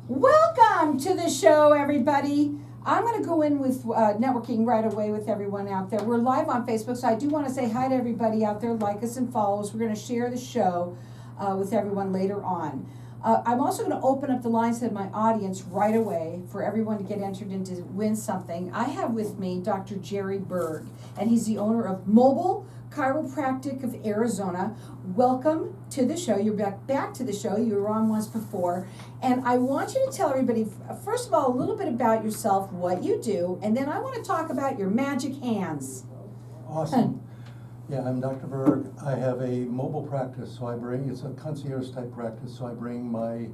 Welcome to the show, everybody. I'm going to go in with networking right away with everyone out there. We're live on Facebook, so I do want to say hi to everybody out there. Like us and follow us. We're going to share the show with everyone later on. I'm also going to open up the lines to my audience right away for everyone to get entered in to win something. I have with me Dr. Jerry BERG, and he's the owner of Mobile Chiropractic of Arizona. Welcome to the show. You're back to the show. You were on once before. And I want you to tell everybody, first of all, a little bit about yourself, what you do, and then I want to talk about your magic hands. Awesome. Yeah, I'm Dr. Berg. I have a mobile practice, so it's a concierge type practice, so I bring my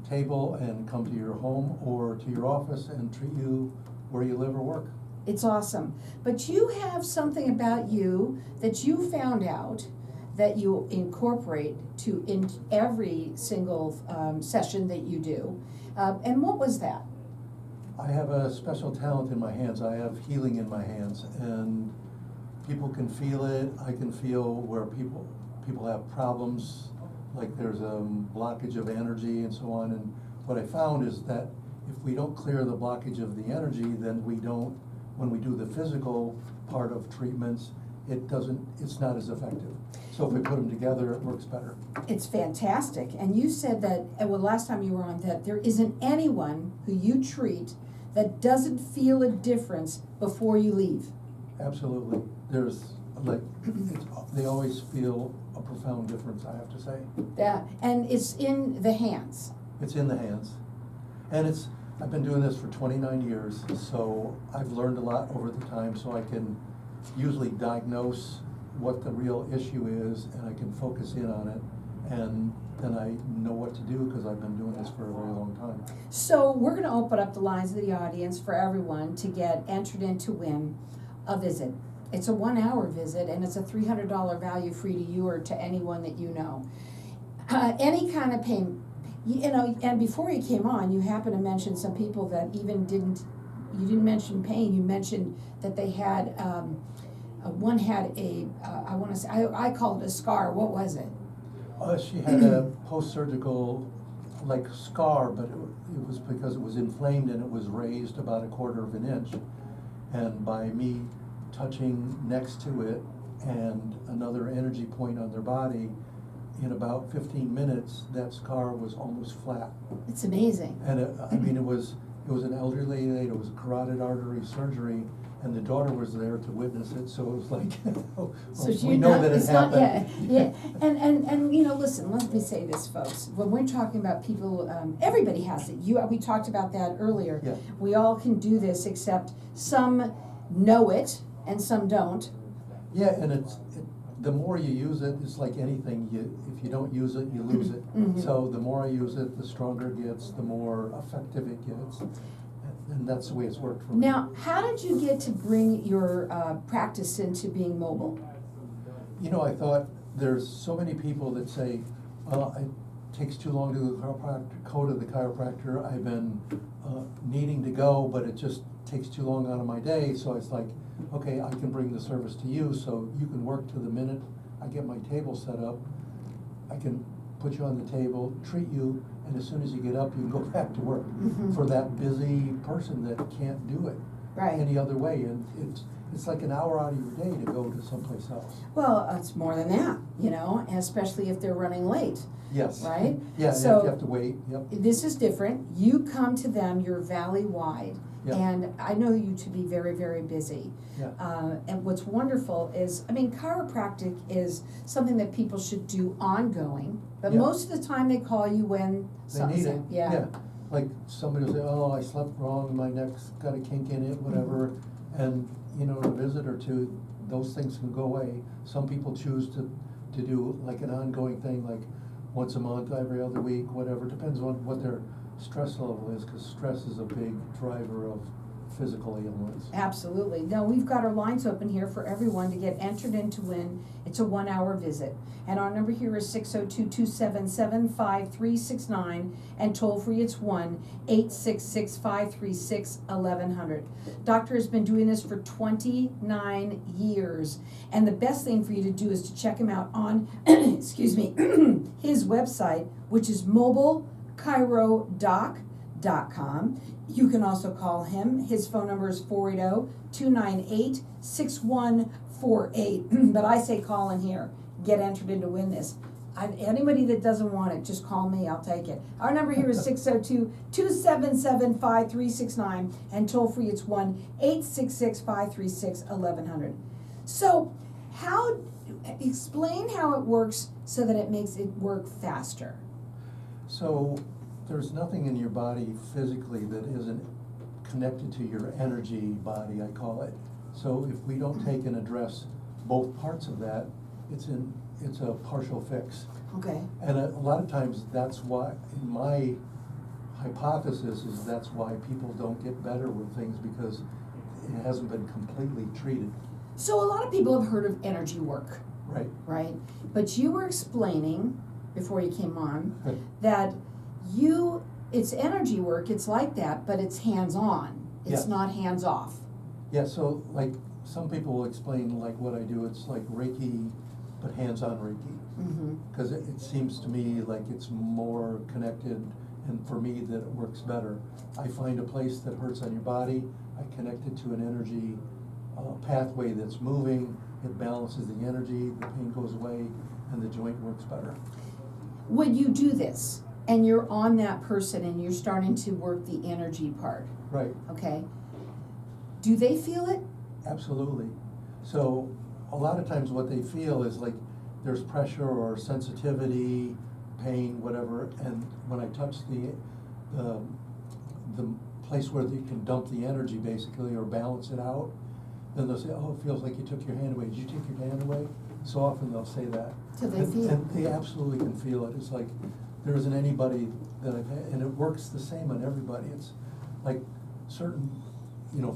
table and come to your home or to your office and treat you where you live or work. It's awesome. But you have something about you that you found out that you incorporate in every single session that you do. And what was that? I have a special talent in my hands. I have healing in my hands, and people can feel it. I can feel where people have problems, like there's a blockage of energy and so on. And what I found is that if we don't clear the blockage of the energy, then when we do the physical part of treatments, it's not as effective. So if we put them together, it works better. It's fantastic. And you said that, well, last time you were on, that there isn't anyone who you treat that doesn't feel a difference before you leave. Absolutely. They always feel a profound difference, I have to say. Yeah, and it's in the hands. It's in the hands. And I've been doing this for 29 years, so I've learned a lot over the time, so I can usually diagnose what the real issue is, and I can focus in on it, and then I know what to do because I've been doing this for a very long time. So we're going to open up the lines of the audience for everyone to get entered in to win a visit. It's a 1-hour visit, and it's a $300 value free to you or to anyone that you know. Any kind of pain, and before you came on, you happened to mention some people that even you didn't mention pain, you mentioned that they had, one had I call it a scar. What was it? She had a post-surgical scar, but it was because it was inflamed and it was raised about 1/4 of an inch. And by me touching next to it and another energy point on their body, in about 15 minutes, that scar was almost flat. It's amazing. And it was an elderly lady. It was a carotid artery surgery, and the daughter was there to witness it. So it was like, we know that it happened. Yeah. And listen. Let me say this, folks. When we're talking about people, everybody has it. We talked about that earlier. Yeah. We all can do this, except some know it and some don't. Yeah, and the more you use it, it's like anything. If you don't use it, you lose it. Mm-hmm. So the more I use it, the stronger it gets, the more effective it gets. And that's the way it's worked for me. Now, how did you get to bring your practice into being mobile? I thought there's so many people that say, well, it takes too long to go to the chiropractor. I've been needing to go, but it just takes too long out of my day. So it's like, okay, I can bring the service to you, so you can work to the minute I get my table set up. I can put you on the table, treat you, and as soon as you get up, you can go back to work. Mm-hmm. For that busy person that can't do it any other way. And it's like an hour out of your day to go to someplace else. Well, it's more than that, and especially if they're running late. Yes. Right? Yeah, so and you have to wait. Yep. This is different. You come to them, you're valley-wide. Yep. And I know you to be very, very busy. Yeah. And what's wonderful is, chiropractic is something that people should do ongoing, but Yeah. most of the time they call you when They need it. Yeah. Like somebody will say, oh, I slept wrong, my neck's got a kink in it, whatever. Mm-hmm. And, in a visit or two, those things can go away. Some people choose to do like an ongoing thing, like once a month, every other week, whatever. Depends on what their stress level is, because stress is a big driver of physical ailments. Absolutely. Now, we've got our lines open here for everyone to get entered in to win. It's a 1-hour visit. And our number here is 602-277-5369, and toll free it's 1-866-536-1100. Doctor has been doing this for 29 years. And the best thing for you to do is to check him out on, excuse me, his website, which is mobilechirodoc.com. chiropractic.com. You can also call him. His phone number is 480-298-6148. But I say call in here. Get entered in to win this. Anybody that doesn't want it, just call me, I'll take it. Our number here is 602-277-5369, and toll free it's 1-866-536-1100. So explain how it works so that it makes it work faster. So there's nothing in your body physically that isn't connected to your energy body, I call it. So if we don't take and address both parts of that, it's a partial fix. Okay. And a lot of times that's why, in my hypothesis, is that's why people don't get better with things, because it hasn't been completely treated. So a lot of people have heard of energy work, Right. right? But you were explaining before you came on that it's energy work, it's like that, but it's hands-on. It's Yes. not hands-off. Yeah, so like some people will explain like what I do, it's like Reiki, but hands-on Reiki. Mm-hmm. Because it seems to me like it's more connected, and for me that it works better. I find a place that hurts on your body, I connect it to an energy pathway that's moving, it balances the energy, the pain goes away, and the joint works better. When you do this, and you're on that person and you're starting to work the energy part, Right, okay, do they feel it? absolutely. So a lot of times what they feel is like there's pressure or sensitivity, pain, whatever, and when I touch the place where you can dump the energy basically, or balance it out, then they'll say, oh, it feels like you took your hand away. Did you take your hand away? So often they'll say that. So they feel And they absolutely can feel it. It's like there isn't anybody that I've had, and it works the same on everybody. It's like certain,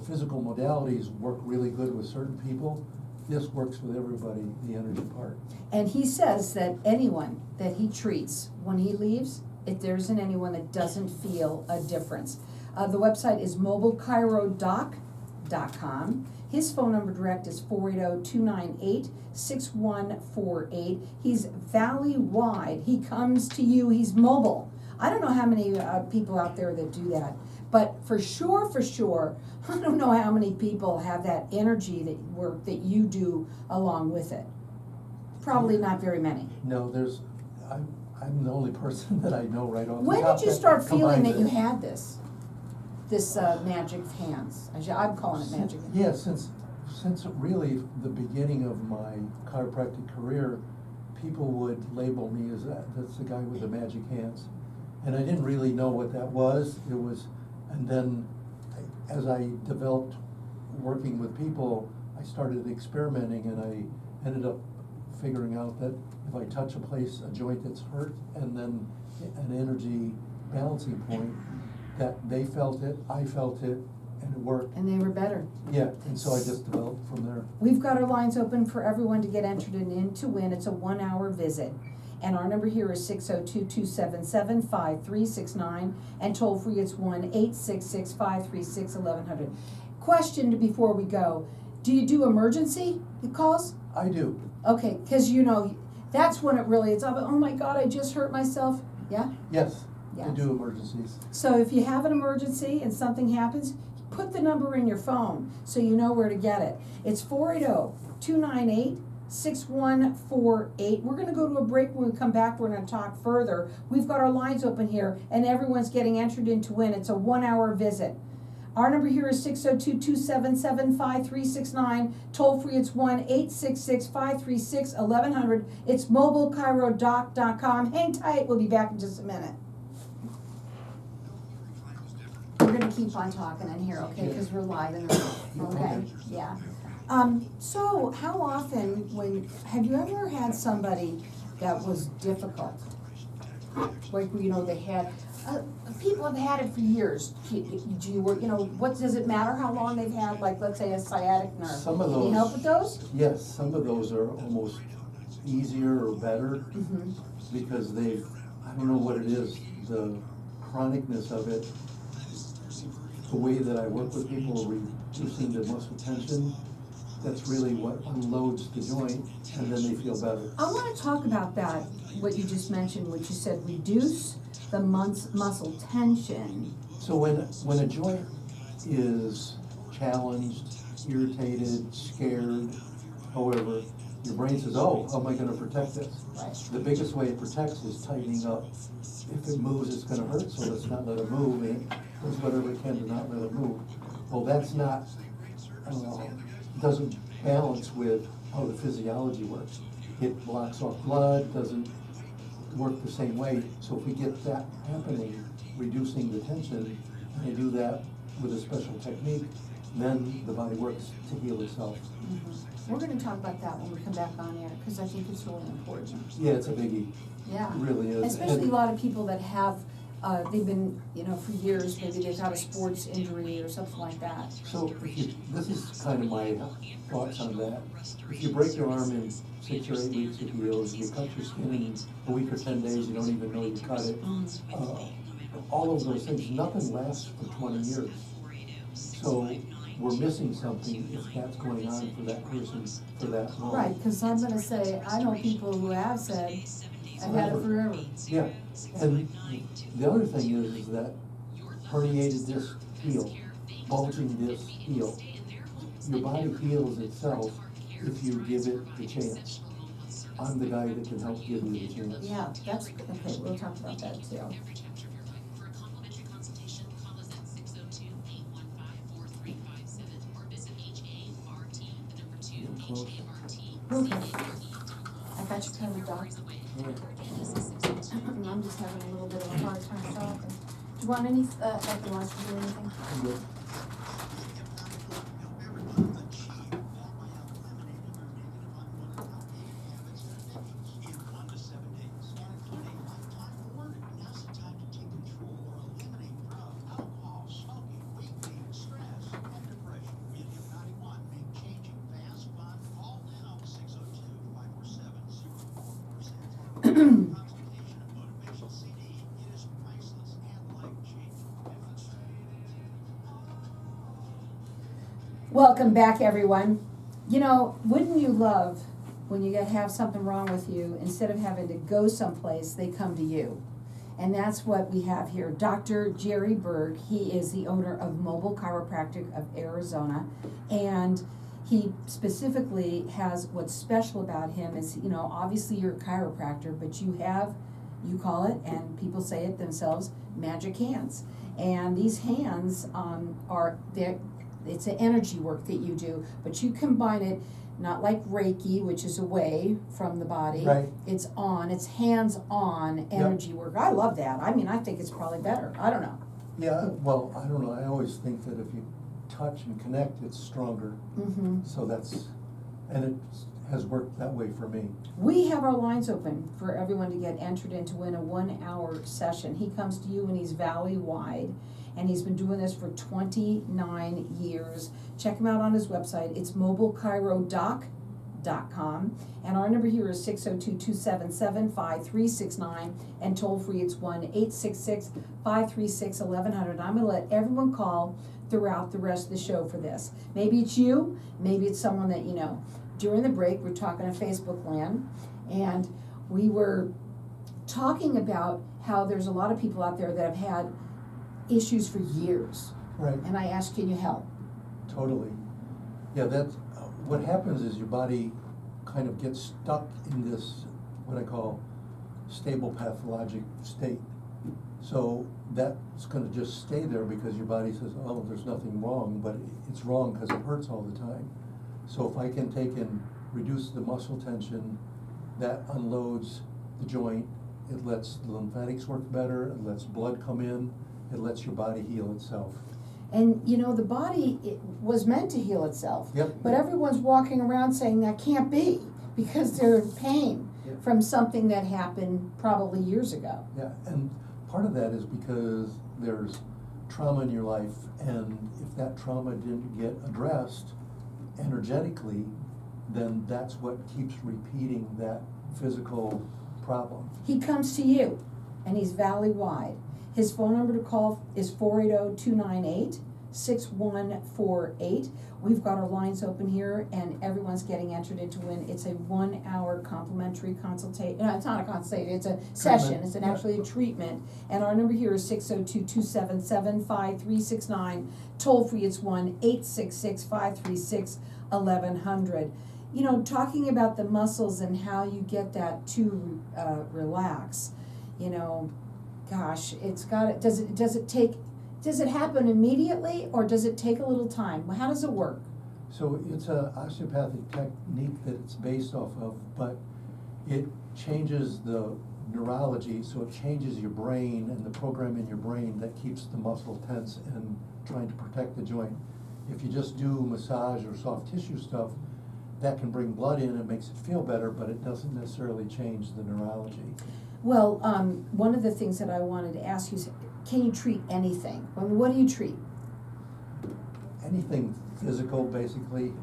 physical modalities work really good with certain people. This works with everybody, the energy part. And he says that anyone that he treats, when he leaves, if there isn't anyone that doesn't feel a difference. The website is mobilechirodoc.com. His phone number direct is 480-298-6148. He's valley-wide. He comes to you. He's mobile. I don't know how many people out there that do that. But for sure, I don't know how many people have that energy that work that you do along with it. Probably not very many. No, I'm the only person that I know right off the When top did you that start feeling combines that you it. had this magic hands? I'm calling it magic hands. Yeah, since really the beginning of my chiropractic career, people would label me as that's the guy with the magic hands. And I didn't really know what that was. And then as I developed working with people, I started experimenting, and I ended up figuring out that if I touch a joint that's hurt, and then an energy balancing point, that they felt it, I felt it, and it worked. And they were better. Yeah, and so I just developed from there. We've got our lines open for everyone to get entered in to win. It's a 1-hour visit. And our number here is 602-277-5369, and toll free it's 1-866-536-1100. Question before we go, do you do emergency calls? I do. Okay, because that's when it really is, oh my God, I just hurt myself. Yeah? Yes, I Yes. do emergencies. So if you have an emergency and something happens, put the number in your phone so you know where to get it. It's 480-298-6148. We're going to go to a break. When we come back, we're going to talk further. We've got our lines open here, and everyone's getting entered in to win. It's a 1-hour visit. Our number here is 602-277-5369. Toll free, it's 1-866-536-1100. It's mobilechirodoc.com. Hang tight. We'll be back in just a minute. We're going to keep on talking in here, okay, because we're live in the okay? Yeah. So how often have you ever had somebody that was difficult? Like, they had, people have had it for years. Do you work, what does it matter how long they've had, like, let's say a sciatic nerve? Some of Can you help with those? Yes, some of those are almost easier or better, because I don't know what it is, the chronicness of it, the way that I work with people, reducing the muscle tension, that's really what unloads the joint, and then they feel better. I want to talk about that, what you just mentioned, what you said, reduce the muscle tension. So when a joint is challenged, irritated, scared, however, your brain says, oh, how am I gonna protect this? Right. The biggest way it protects is tightening up. If it moves, it's gonna hurt, so let's not let it move, and it does whatever it can to not let it move. Well, that's not, doesn't balance with how the physiology works. It blocks off blood, doesn't work the same way. So if we get that happening, reducing the tension, and you do that with a special technique, then the body works to heal itself. Mm-hmm. We're going to talk about that when we come back on air, because I think it's really important. Yeah, it's a biggie. Yeah. It really is. Especially a lot of people that have, they've been, for years, maybe they've had a sports injury or something like that. So this is kind of my thoughts on that. If you break your arm in 6 or 8 weeks, it heals. You cut your skin in a week or 10 days, you don't even know you cut it. All of those things, nothing lasts for 20 years. So we're missing something if that's going on for that person for that long. Right, because I'm going to say, I know people who have said, I've had it forever. Yeah, and the other thing is that herniated disc heal, bulging disc heal. Your body heals itself if you give it the chance. I'm the guy that can help give you the chance. Yeah, that's, okay, we'll talk about that too. Okay. I got you covered, Doc. I'm just having a little bit of a hard time talking. Do you want any, Dr. wants to do anything? I'm good. Welcome back, everyone. Wouldn't you love when you have something wrong with you, instead of having to go someplace, they come to you? And that's what we have here. Dr. Jerry BERG, he is the owner of Mobile Chiropractic of Arizona, and he specifically has, what's special about him is, obviously you're a chiropractor, but you call it, and people say it themselves, magic hands. And these hands it's an energy work that you do, but you combine it, not like Reiki, which is away from the body. Right. It's hands-on energy work. I love that. I think it's probably better. I don't know. Yeah, well, I don't know. I always think that if you touch and connect, it's stronger. Mm-hmm. So and it has worked that way for me. We have our lines open for everyone to get entered in to win a 1-hour session. He comes to you and he's valley-wide, and he's been doing this for 29 years. Check him out on his website. It's mobilechirodoc.com. And our number here is 602-277-5369. And toll free, it's 1-866-536-1100. I'm going to let everyone call throughout the rest of the show for this. Maybe it's you, maybe it's someone that you know. During the break, we're talking to Facebook land, and we were talking about how there's a lot of people out there that have had issues for years. Right. And I asked, can you help? Totally. Yeah, that's what happens is your body kind of gets stuck in this, what I call stable pathologic state. So that's going to just stay there because your body says, oh, there's nothing wrong, but it's wrong because it hurts all the time. So if I can take and reduce the muscle tension, that unloads the joint. It lets the lymphatics work better, it lets blood come in, it lets your body heal itself. And the body was meant to heal itself. Yep. But everyone's walking around saying that can't be because they're in pain from something that happened probably years ago. Yeah, and part of that is because there's trauma in your life, and if that trauma didn't get addressed energetically, then that's what keeps repeating that physical problem. He comes to you, and he's valley-wide. His phone number to call is 480-298-2777. 6148. We've got our lines open here, and everyone's getting entered into win. It's a 1 hour complimentary consultation. No, it's not a consultation, it's a session. It's actually a treatment. And our number here is 602-277-5369. Toll free, it's 1-866-536-1100. You know, talking about the muscles and how you get that to relax, you know, gosh, does it happen immediately, or does it take a little time? How does it work? So it's a osteopathic technique that it's based off of, but it changes the neurology, so it changes your brain and the program in your brain that keeps the muscle tense and trying to protect the joint. If you just do massage or soft tissue stuff, that can bring blood in and makes it feel better, but it doesn't necessarily change the neurology. Well, one of the things that I wanted to ask you is, can you treat anything? I mean, what do you treat? Anything physical, basically.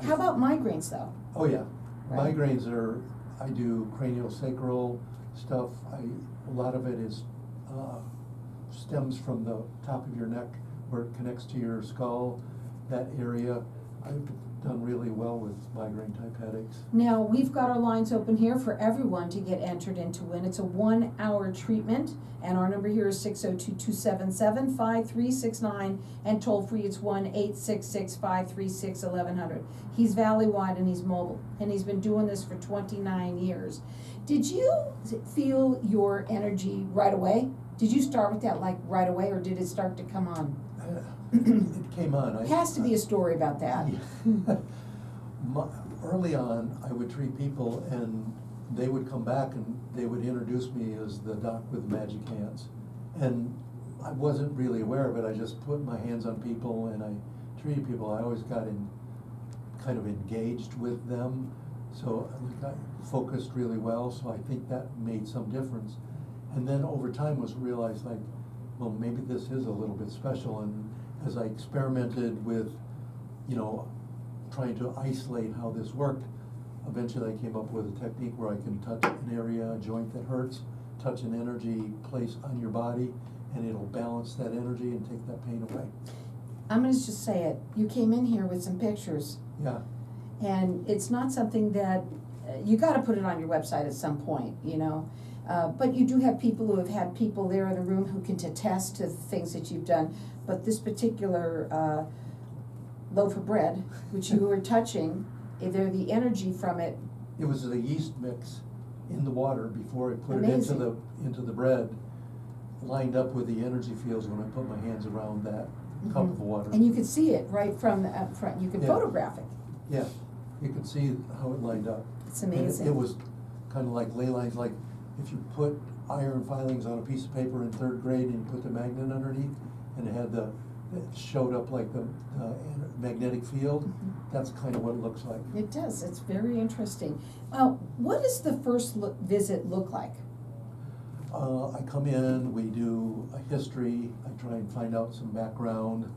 How about migraines, though? Oh, yeah. Right. Migraines I do craniosacral stuff. A lot of it is, stems from the top of your neck where it connects to your skull, that area. I've done really well with migraine type headaches. Now, we've got our lines open here for everyone to get entered into win. It's a 1 hour treatment, and our number here is 602-277-5369, and toll free it's 1-866-536-1100. He's valley-wide and he's mobile, and he's been doing this for 29 years. Did you feel your energy right away? Did you start with that like right away, or did it start to come on? It came on. It has to be a story about that. Early on, I would treat people and they would come back and they would introduce me as the doc with magic hands. And I wasn't really aware of it. I just put my hands on people and I treated people. I always got kind of engaged with them. So I focused really well, so I think that made some difference. And then over time was realized like, well, maybe this is a little bit special. And as I experimented with, trying to isolate how this worked, eventually I came up with a technique where I can touch an area, a joint that hurts, touch an energy place on your body, and it'll balance that energy and take that pain away. I'm gonna just say it. You came in here with some pictures. Yeah. And it's not something that, you gotta put it on your website at some point, but you do have people who have had people there in the room who can attest to the things that you've done. But this particular loaf of bread, which you were touching, the energy from it. It was a yeast mix in the water before I put Amazing. it into the bread, lined up with the energy fields when I put my hands around that cup of water. And you could see it right from the up front. You could photograph it. Yeah, you could see how it lined up. It's amazing. And it was kind of like ley lines, like if you put iron filings on a piece of paper in third grade and you put the magnet underneath, and it showed up like the magnetic field. That's kind of what it looks like. It does. It's very interesting. What does the first visit look like? I come in, we do a history, I try and find out some background,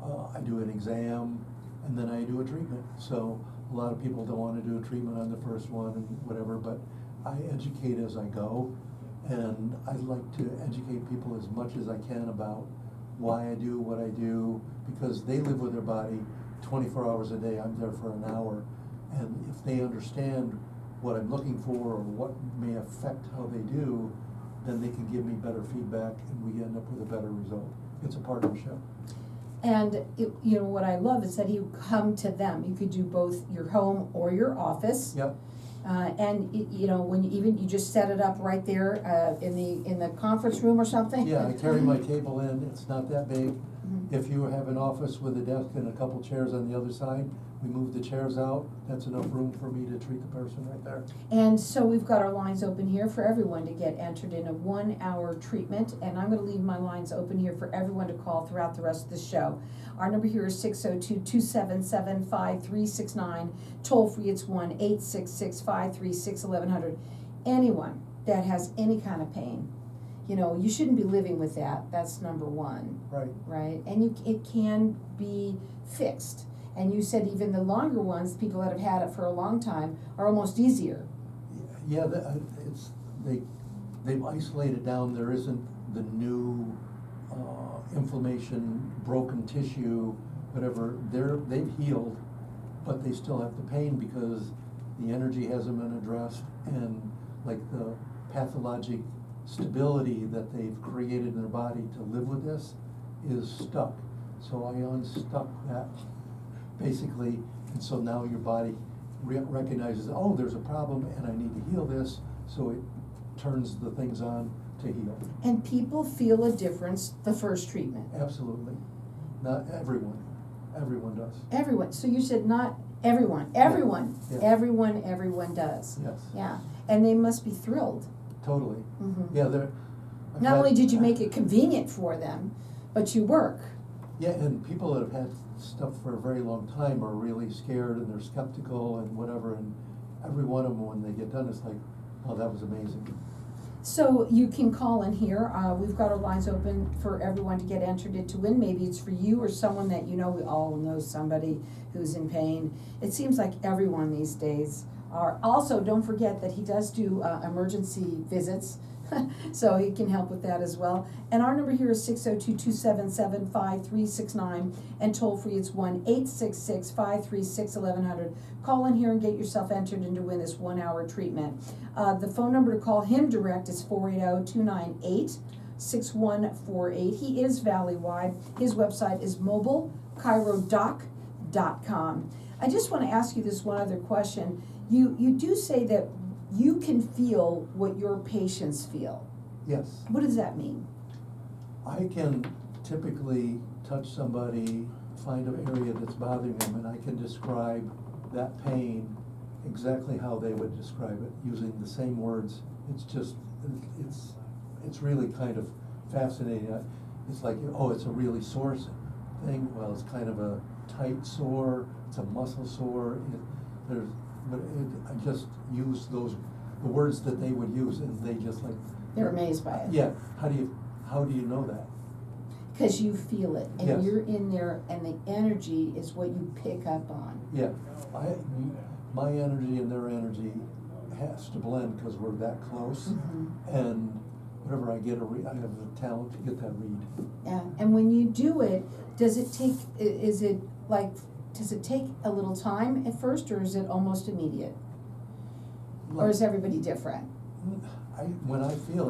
I do an exam, and then I do a treatment. So a lot of people don't want to do a treatment on the first one and whatever, but I educate as I go, and I like to educate people as much as I can about why I do what I do, because they live with their body 24 hours a day. I'm there for an hour, and if they understand what I'm looking for or what may affect how they do, then they can give me better feedback and we end up with a better result. It's a partnership. And what I love is that you come to them. You could do both your home or your office. Yep. And when you just set it up right there in the conference room or something. Yeah, I carry my table in. It's not that big. If you have an office with a desk and a couple chairs on the other side, we move the chairs out. That's enough room for me to treat the person right there. And so we've got our lines open here for everyone to get entered in a 1 hour treatment. And I'm going to leave my lines open here for everyone to call throughout the rest of the show. Our number here is 602-277-5369. Toll free, it's 1-866-536-1100. Anyone that has any kind of pain, you shouldn't be living with that. That's number one. Right. Right? And it can be fixed. And you said even the longer ones, people that have had it for a long time, are almost easier. Yeah, they've isolated down. There isn't the new inflammation, broken tissue, whatever, they've healed, but they still have the pain because the energy hasn't been addressed, and like the pathologic stability that they've created in their body to live with this is stuck. So I unstuck that basically, and so now your body recognizes, oh, there's a problem and I need to heal this, so it turns the things on to heal. And people feel a difference the first treatment. Absolutely. Not everyone. Everyone does. Everyone. So you said not everyone. Everyone. Yeah. Everyone does. Yes. Yeah. And they must be thrilled. Totally. Mm-hmm. Yeah, they're. Not only did you make it convenient for them, but you work. Yeah, and people that have had stuff for a very long time are really scared and they're skeptical and whatever, and every one of them, when they get done, it's like, oh, that was amazing. So you can call in here. We've got our lines open for everyone to get entered in to win. Maybe it's for you or someone that you know. We all know somebody who's in pain. It seems like everyone these days are. Also, don't forget that he does do emergency visits. So he can help with that as well. And our number here is 602-277-5369, and toll free it's 1-866-536-1100. Call in here and get yourself entered in to win this 1 hour treatment. The phone number to call him direct is 480-298-6148. He is valley-wide. His website is mobilechirodoc.com. I just want to ask you this one other question. You do say that you can feel what your patients feel. Yes. What does that mean? I can typically touch somebody, find an area that's bothering them, and I can describe that pain exactly how they would describe it, using the same words. It's just, it's really kind of fascinating. It's like, oh, it's a really sore thing. Well, it's kind of a tight sore. It's a muscle sore. I just use the words that they would use, and they just like. They're amazed by it. Yeah. How do you know that? Because you feel it, and Yes. you're in there, and the energy is what you pick up on. Yeah. My energy and their energy has to blend because we're that close, Mm-hmm. and whatever I get I have the talent to get that read. Yeah, and when you do it, does it take a little time at first, or is it almost immediate? Or is everybody different? When I feel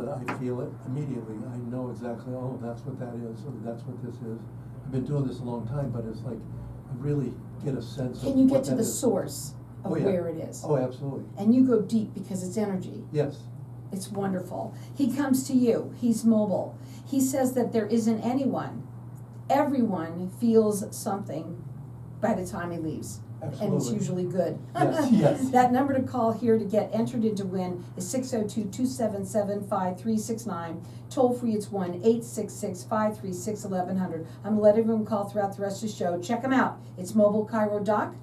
it immediately. I know exactly, oh, that's what that is, or that's what this is. I've been doing this a long time, but it's like, I really get a sense of Can you get what to that the is. source of Oh, yeah. where it is? Oh, absolutely. And you go deep because it's energy. Yes. It's wonderful. He comes to you. He's mobile. He says that there isn't anyone. Everyone feels something by the time he leaves. Absolutely. And it's usually good. Yes, yes. That number to call here to get entered in to win is 602-277-5369. Toll free, it's 1-866-536-1100. I'm going to let everyone call throughout the rest of the show. Check them out. It's mobilechirodoc.com.